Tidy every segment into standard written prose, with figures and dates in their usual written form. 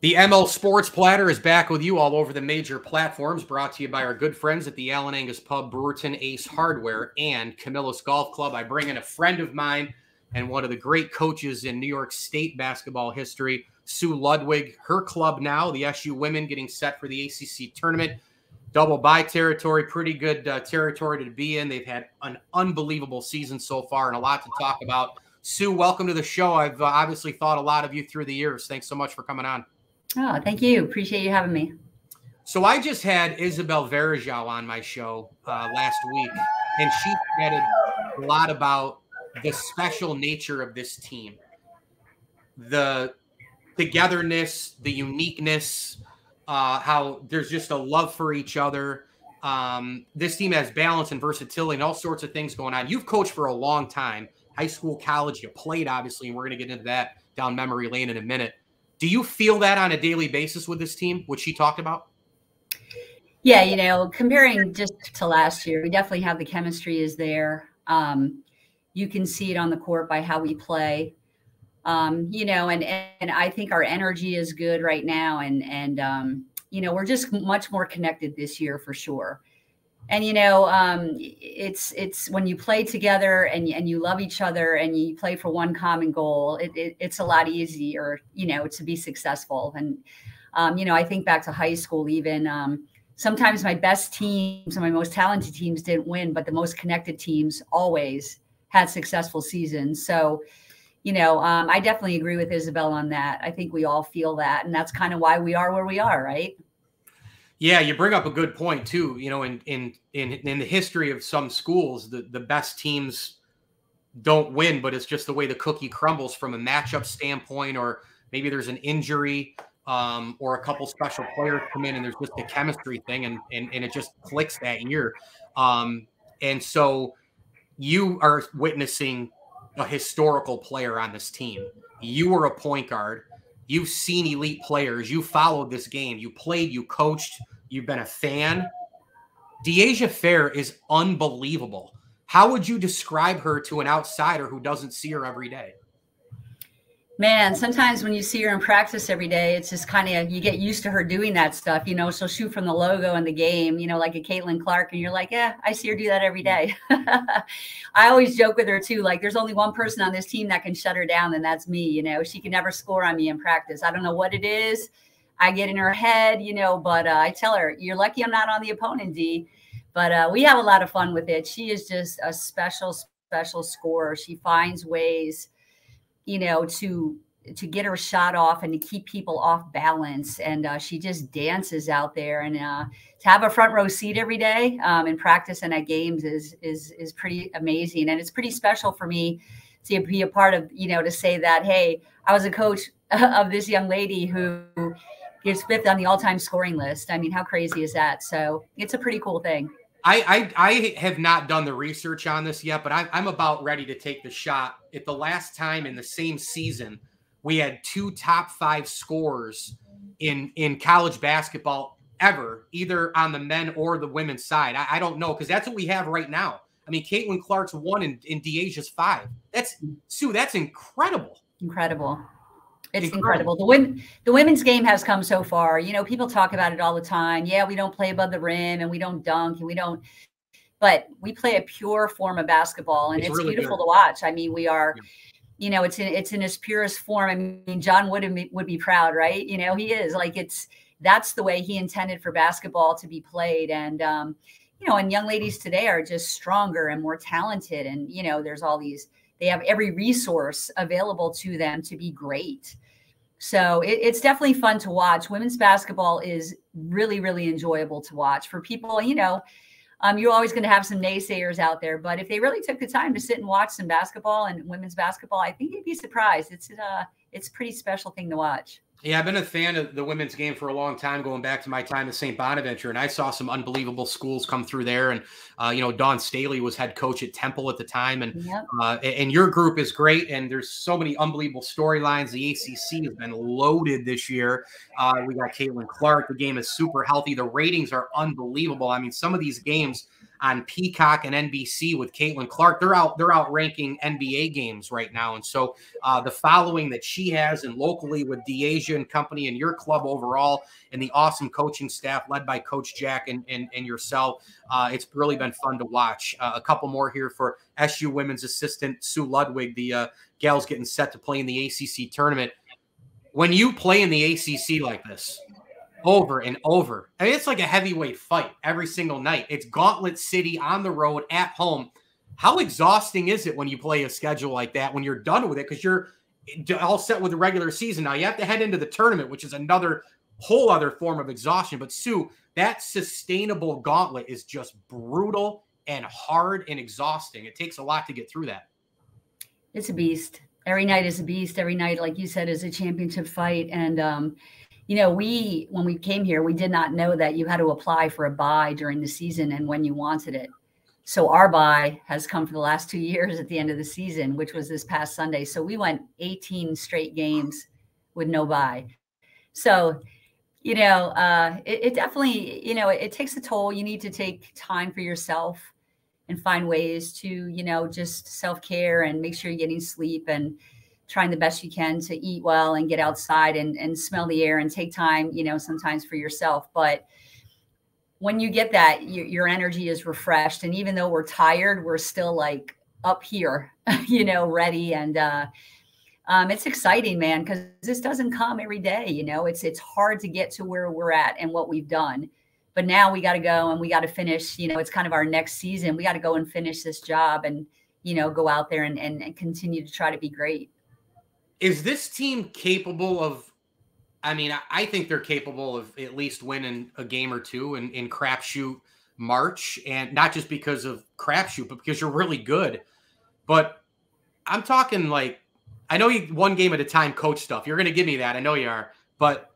The ML Sports Platter is back with you all over the major platforms, brought to you by our good friends at the Allen Angus Pub, Brewerton Ace Hardware, and Camillus Golf Club. I bring in a friend of mine and one of the great coaches in New York State basketball history, Sue Ludwig. Her club now, the SU women, getting set for the ACC tournament. Double bye territory, pretty good territory to be in. They've had an unbelievable season so far and a lot to talk about. Sue, welcome to the show. I've obviously thought a lot of you through the years. Thanks so much for coming on. Oh, thank you. Appreciate you having me. So I just had Isabel Verajao on my show last week, and she said a lot about the special nature of this team, the togetherness, the uniqueness, how there's just a love for each other. This team has balance and versatility and all sorts of things going on. You've coached for a long time, high school, college, you played, obviously, and we're going to get into that down memory lane in a minute. Do you feel that on a daily basis with this team, what she talked about? Yeah, you know, comparing just to last year, we definitely have the chemistry is there. You can see it on the court by how we play. You know, and I think our energy is good right now. And you know, we're just much more connected this year for sure. And, you know, it's when you play together and you love each other and you play for one common goal, it's a lot easier, you know, to be successful. And, you know, I think back to high school, even sometimes my best teams and my most talented teams didn't win, but the most connected teams always had successful seasons. So, you know, I definitely agree with Isabel on that. I think we all feel that. And that's kind of why we are where we are, right? Yeah, you bring up a good point too. You know, in the history of some schools, the best teams don't win, but it's just the way the cookie crumbles from a matchup standpoint, or maybe there's an injury, or a couple special players come in and there's just a chemistry thing, and it just clicks that year. And so you are witnessing a historical player on this team. You were a point guard. You've seen elite players. You followed this game. You played, you coached, you've been a fan. De'Asia Fair is unbelievable. How would you describe her to an outsider who doesn't see her every day? Man, sometimes when you see her in practice every day, it's just kind of, you get used to her doing that stuff. You know, she'll shoot from the logo in the game, you know, like a Caitlin Clark. And you're like, yeah, I see her do that every day. I always joke with her too. Like, there's only one person on this team that can shut her down, and that's me. You know, she can never score on me in practice. I don't know what it is. I get in her head, you know, but I tell her, you're lucky I'm not on the opponent, D. But we have a lot of fun with it. She is just a special, special scorer. She finds ways, you know, to get her shot off and to keep people off balance. And she just dances out there. And to have a front row seat every day in practice and at games is pretty amazing. And it's pretty special for me to be a part of, you know, to say that, hey, I was a coach of this young lady who gets fifth on the all-time scoring list. I mean, how crazy is that? So it's a pretty cool thing. I have not done the research on this yet, but I'm about ready to take the shot. At the last time in the same season, we had 2 top 5 scorers in college basketball ever, either on the men or the women's side. I don't know, because that's what we have right now. I mean, Caitlin Clark's 1 and De'Asia's 5. That's, Sue, that's incredible. Incredible. It's incredible. The women's game has come so far. You know, people talk about it all the time. Yeah, we don't play above the rim and we don't dunk and we don't, but we play a pure form of basketball, and it's really beautiful to watch. I mean, we are, you know, it's in its purest form. I mean, John Wooden would be proud, right? You know, he is like, that's the way he intended for basketball to be played. And, you know, and young ladies today are just stronger and more talented. And, you know, there's all these, they have every resource available to them to be great. So it's definitely fun to watch. Women's basketball is really, really enjoyable to watch for people. You know, you're always going to have some naysayers out there, but if they really took the time to sit and watch some basketball and women's basketball, I think you'd be surprised. It's a pretty special thing to watch. Yeah, I've been a fan of the women's game for a long time, going back to my time at St. Bonaventure, and I saw some unbelievable schools come through there. And you know, Dawn Staley was head coach at Temple at the time, and and your group is great. And there's so many unbelievable storylines. The ACC has been loaded this year. We got Caitlin Clark. The game is super healthy. The ratings are unbelievable. I mean, some of these games, on Peacock and NBC with Caitlin Clark. They're out ranking NBA games right now. And so the following that she has, and locally with DeAsia and company and your club overall, and the awesome coaching staff led by Coach Jack and yourself, it's really been fun to watch. A couple more here for SU women's assistant Sue Ludwig. The gals getting set to play in the ACC tournament. When you play in the ACC like this, over and over, I mean, it's like a heavyweight fight every single night. It's Gauntlet City on the road at home. How exhausting is it when you play a schedule like that, when you're done with it, because you're all set with the regular season? Now you have to head into the tournament, which is another whole other form of exhaustion. But Sue, that sustainable gauntlet is just brutal and hard and exhausting. It takes a lot to get through that. It's a beast. Every night is a beast. Every night, like you said, is a championship fight. And, you know, when we came here, we did not know that you had to apply for a bye during the season and when you wanted it. So our bye has come for the last 2 years at the end of the season, which was this past Sunday. So we went 18 straight games with no bye. So, you know, it definitely, you know, it takes a toll. You need to take time for yourself and find ways to, you know, just self-care and make sure you're getting sleep and trying the best you can to eat well and get outside and smell the air and take time, you know, sometimes for yourself. But when you get that, your energy is refreshed. And even though we're tired, we're still like up here, you know, ready. And it's exciting, man, because this doesn't come every day. You know, it's hard to get to where we're at and what we've done. But now we got to go and we got to finish, you know, it's kind of our next season. We got to go and finish this job and, you know, go out there and continue to try to be great. Is this team capable of, I mean, I think they're capable of at least winning a game or two in crapshoot March, and not just because of crapshoot, but because you're really good. But I'm talking like, I know you one game at a time coach stuff. You're going to give me that. I know you are. But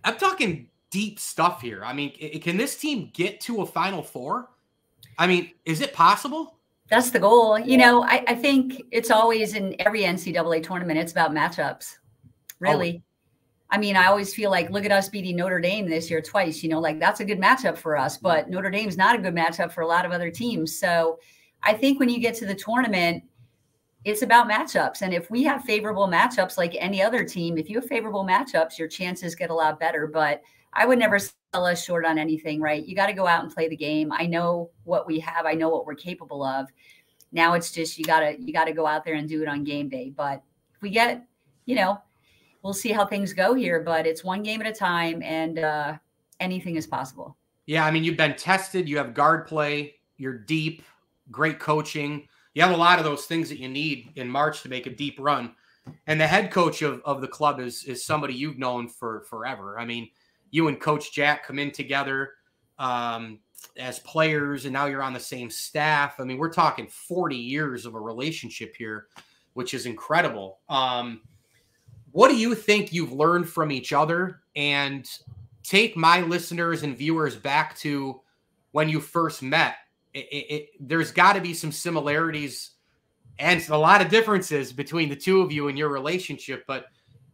I'm talking deep stuff here. I mean, can this team get to a Final Four? I mean, is it possible? That's the goal. You know, I think it's always in every NCAA tournament, it's about matchups, really. Oh. I mean, I always feel like, look at us beating Notre Dame this year twice, you know, like that's a good matchup for us, but Notre Dame's not a good matchup for a lot of other teams. So I think when you get to the tournament, it's about matchups. And if we have favorable matchups, like any other team, if you have favorable matchups, your chances get a lot better. But I would never sell us short on anything, right? You got to go out and play the game. I know what we have. I know what we're capable of. Now it's just, you got to go out there and do it on game day. But if we get, you know, we'll see how things go here, but it's one game at a time, and anything is possible. Yeah. I mean, you've been tested. You have guard play. You're deep, great coaching. You have a lot of those things that you need in March to make a deep run. And the head coach of the club is somebody you've known for forever. I mean, you and Coach Jack come in together as players, and now you're on the same staff. I mean, we're talking 40 years of a relationship here, which is incredible. What do you think you've learned from each other? And take my listeners and viewers back to when you first met. There's got to be some similarities and a lot of differences between the two of you and your relationship. But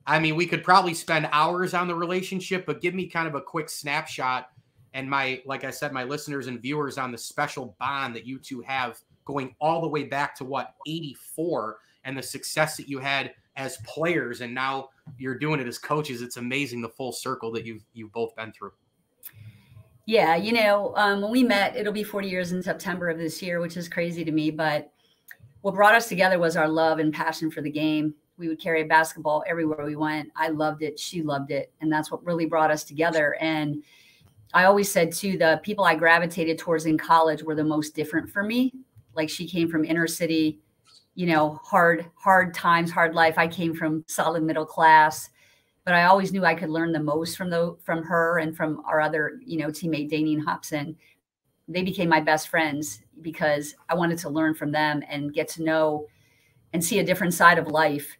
I mean, we could probably spend hours on the relationship, but give me kind of a quick snapshot. And like I said, my listeners and viewers on the special bond that you two have going all the way back to 84, and the success that you had as players. And now you're doing it as coaches. It's amazing the full circle that you've both been through. Yeah. You know, when we met, it'll be 40 years in September of this year, which is crazy to me. But what brought us together was our love and passion for the game. We would carry a basketball everywhere we went. I loved it. She loved it. And that's what really brought us together. And I always said too, the people I gravitated towards in college were the most different for me. Like, she came from inner city, you know, hard times, hard life. I came from solid middle class, but I always knew I could learn the most from her and from our other, you know, teammate, Daneen Hobson. They became my best friends because I wanted to learn from them and get to know and see a different side of life.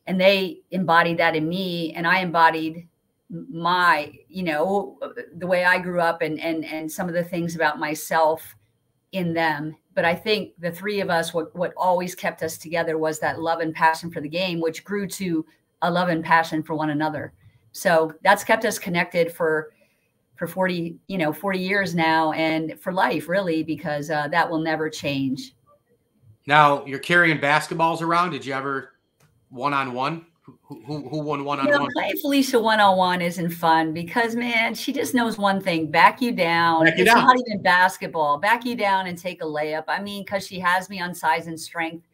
And they embodied that in me, and I embodied my, you know, the way I grew up and some of the things about myself in them. But I think the three of us, what always kept us together was that love and passion for the game, which grew to a love and passion for one another. So that's kept us connected for for 40, 40 years now, and for life, really, because that will never change. Now you're carrying basketballs around. Did you ever one-on-one? Who won one-on-one? Playing Felicia one-on-one isn't fun because, man, she just knows one thing: back you down. Back you it's down. Not even basketball. Back you down and take a layup. I mean, because she has me on size and strength.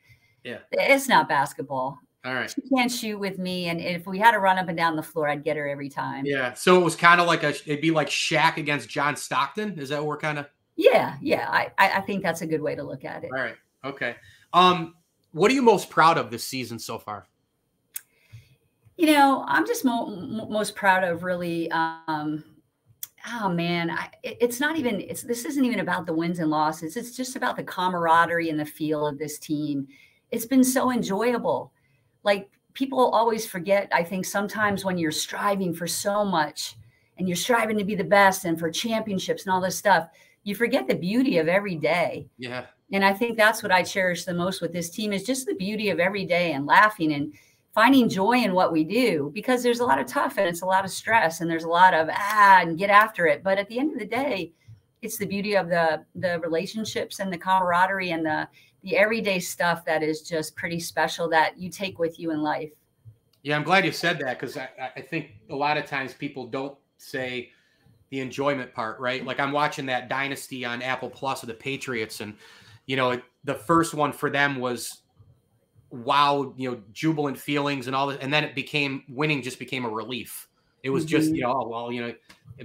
Yeah, it's not basketball. All right. She can't shoot with me, and if we had to run up and down the floor, I'd get her every time. Yeah. So it was kind of like it'd be like Shaq against John Stockton. Is that what we're kind of? Yeah. I think that's a good way to look at it. All right. Okay. What are you most proud of this season so far? I'm just most proud of really. Oh man, this isn't even about the wins and losses. It's just about the camaraderie and the feel of this team. It's been so enjoyable. Like, people always forget, I think, sometimes when you're striving for so much and you're striving to be the best and for championships and all this stuff, you forget the beauty of every day. Yeah. And I think that's what I cherish the most with this team, is just the beauty of every day and laughing and finding joy in what we do, because there's a lot of tough and it's a lot of stress and there's a lot of and get after it. But at the end of the day, it's the beauty of the relationships and the camaraderie and the everyday stuff that is just pretty special that you take with you in life. Yeah, I'm glad you said that, because I think a lot of times people don't say the enjoyment part, right? Like, I'm watching that Dynasty on Apple Plus of the Patriots, and the first one for them was wow, jubilant feelings and all that, and then winning just became a relief. It was just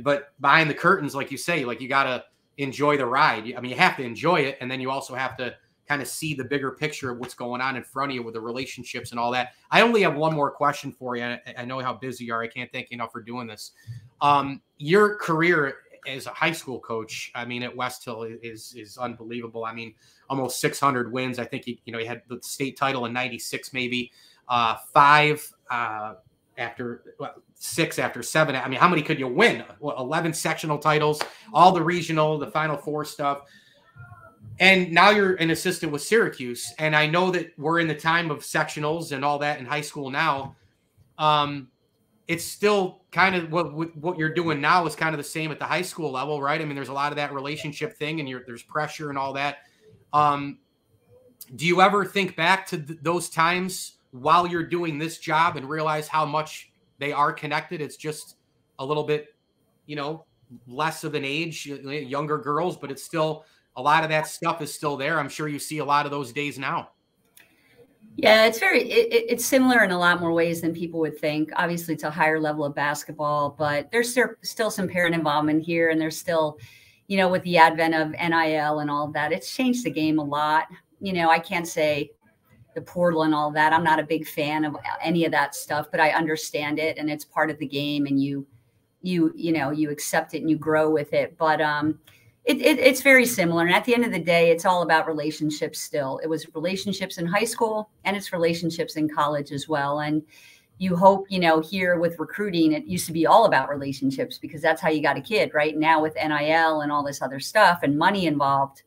but behind the curtains, like you say, like, you got to enjoy the ride. I mean, you have to enjoy it, and then you also have to kind of see the bigger picture of what's going on in front of you with the relationships and all that. I only have one more question for you. I know how busy you are. I can't thank you enough for doing this. Your career as a high school coach, I mean, at West Hill is unbelievable. I mean, almost 600 wins. I think he had the state title in '96, maybe 5 after 6 after 7. I mean, how many could you win? 11 sectional titles, all the regional, the Final Four stuff. And now you're an assistant with Syracuse. And I know that we're in the time of sectionals and all that in high school now. It's still kind of what you're doing now is kind of the same at the high school level, right? I mean, there's a lot of that relationship thing, and there's pressure and all that. Do you ever think back to those times while you're doing this job and realize how much they are connected? It's just a little bit, less of an age, younger girls, but it's still, a lot of that stuff is still there. I'm sure you see a lot of those days now. Yeah, it's similar in a lot more ways than people would think. Obviously, it's a higher level of basketball, but there's still some parent involvement here. And there's still, with the advent of NIL and all of that, it's changed the game a lot. I can't say the portal and all that. I'm not a big fan of any of that stuff, but I understand it, and it's part of the game, and you accept it and you grow with it. But it's very similar. And at the end of the day, it's all about relationships still. It was relationships in high school, and it's relationships in college as well. And you hope, here with recruiting, it used to be all about relationships because that's how you got a kid. Right now with NIL and all this other stuff and money involved,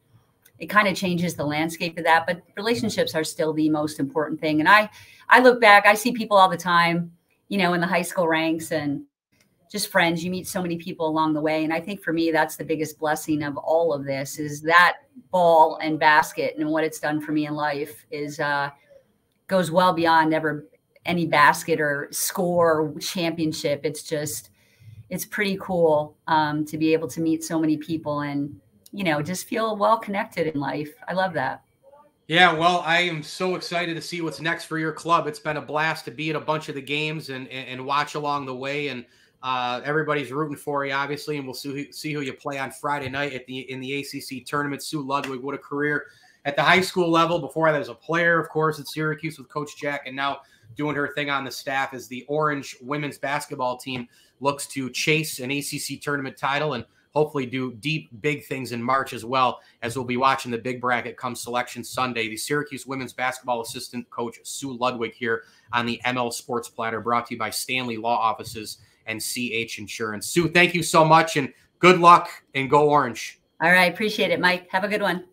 it kind of changes the landscape of that. But relationships are still the most important thing. And I look back, I see people all the time, in the high school ranks and just friends. You meet so many people along the way. And I think for me, that's the biggest blessing of all of this, is that ball and basket, and what it's done for me in life is goes well beyond ever any basket or score or championship. It's pretty cool to be able to meet so many people and, just feel well connected in life. I love that. Yeah, well, I am so excited to see what's next for your club. It's been a blast to be at a bunch of the games and watch along the way. And everybody's rooting for you, obviously, and we'll see who you play on Friday night in the ACC tournament. Sue Ludwig, what a career at the high school level. Before that, as a player, of course, at Syracuse with Coach Jack, and now doing her thing on the staff as the Orange women's basketball team looks to chase an ACC tournament title and hopefully do deep, big things in March as well, as we'll be watching the big bracket come Selection Sunday. The Syracuse women's basketball assistant coach, Sue Ludwig, here on the ML Sports Platter, brought to you by Stanley Law Offices and CH Insurance. Sue, thank you so much, and good luck, and go Orange. All right. Appreciate it, Mike. Have a good one.